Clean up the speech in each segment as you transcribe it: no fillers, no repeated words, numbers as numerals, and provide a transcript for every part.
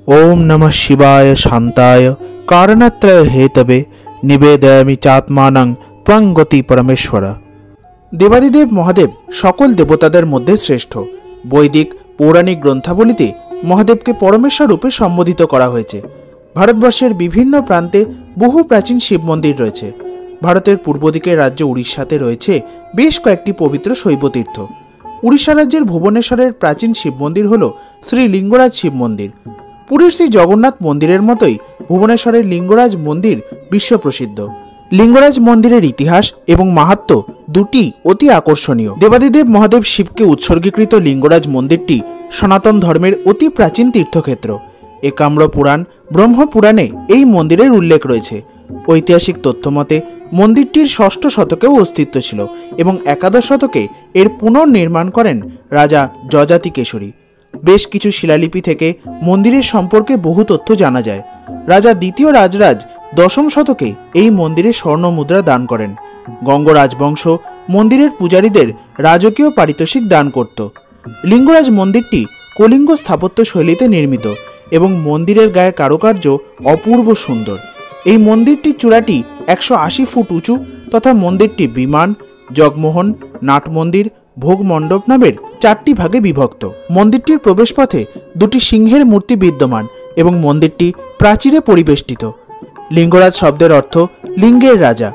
ओम नमः शिवाय शांताय कारणत्रय हेतवे निवेदयामि चात्मानं त्वं गति परमेश्वर। देवादिदेव महादेव सकल देवतादेर मध्य श्रेष्ठ। वैदिक पौराणिक ग्रंथावलीते महादेवके परमेश्वर रूपे सम्बोधित करा हयेछे। भारतवर्षेर विभिन्न प्रान्ते बहु प्राचीन शिव मंदिर रयेछे। भारतेर पूर्व दिकेर राज्य उड़ीष्याते रयेछे बेश कयेकटी पवित्र शैवतीर्थ। उड़ीष्या राज्येर भुवनेश्वरेर प्राचीन शिव मंदिर हलो श्री लिंगराज शिव मंदिर। पुरीर श्री जगन्नाथ मंदिरेर मतोई भुवनेश्वरेर लिंगराज मंदिर विश्व प्रसिद्ध। लिंगराज मंदिरेर इतिहास एवं माहात्म्य दुटी अति आकर्षणीय। देवादिदेव महादेव शिवके उत्सर्गीकृत लिंगराज मंदिरटी सनातन धर्मेर अति प्राचीन तीर्थक्षेत्र। एकाम्र पुराण ब्रह्म पुराणे एई मंदिरेर उल्लेख रयेछे। ऐतिहासिक तथ्य मते मंदिरटिर षष्ठ शतकेও अस्तित्व छिलो एवं एकादश शतके एर पुनर्निर्माण करेन राजा जजाति केशरी। बेश किछु शिलालिपि थेके मंदिरेर सम्पर्के बहु तथ्य जाना जाय। राजा द्वितीय राजराज दशम शतके एई मंदिरे स्वर्ण मुद्रा दान करेन। गंग राजवंश मंदिरेर पूजारीदेर राजकीय पारितोषिक दान करत। लिंगराज मंदिरटी कलिंग स्थापत्य शैलीते निर्मित एवं मंदिरेर गाये कारुकार्य अपूर्व सुंदर। এই মন্দিরটির চূড়াটি 180 ফুট উঁচু তথা মন্দিরটি বিমান, জগমোহন, নাট মন্দির, ভোগ মণ্ডপ নামের 4টি ভাগে বিভক্ত। মন্দিরটির প্রবেশপথে দুটি সিংহের মূর্তি বিদ্যমান এবং মন্দিরটি প্রাচীরে পরিবেষ্টিত। লিঙ্গরাজ শব্দের অর্থ লিঙ্গের রাজা।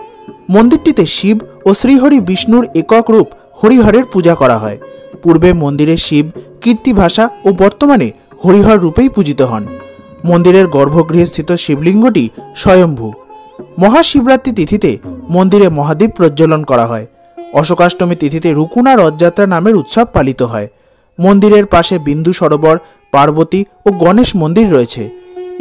মন্দিরটিতে শিব ও শ্রীহরি বিষ্ণুর একক রূপ হরিহরের পূজা করা হয়। পূর্বে মন্দিরে শিব কীর্তিভাষা ও বর্তমানে হরিহর রূপেই পূজিত হন। मंदिरेर गर्भगृहे स्थित शिवलिंगटी स्वयंभू। महाशिवरात्रि तिथिते मंदिरे महादीप प्रज्वलन करा हय। अशोकाष्टमी तिथिते रुकुना रथयात्रा नामेर उत्सव पालित हय। मंदिरेर पाशे बिंदु सरोवर, पार्वती और गणेश मंदिर रयेछे।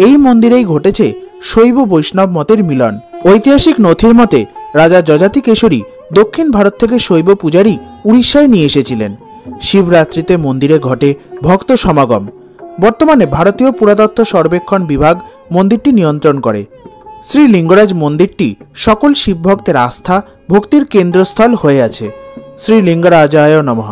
एई मंदिरेई घटेछे शैव वैष्णव मतेर मिलन। ऐतिहासिक नथिर मते राजा जजाति केशरी दक्षिण भारत थेके शैव पूजारी उड़ीष्याय निये एसेछिलेन। शिवरात्रिते मंदिरे घटे भक्त समागम। बर्तमाने भारतीय पुरातत्व सर्वेक्षण विभाग मंदिरटी नियंत्रण करे। श्री लिंगराज मंदिरटी सकल शिव भक्तेर आस्था भक्तिर केंद्रस्थल हये आछे। श्री लिंगराजाय नमः।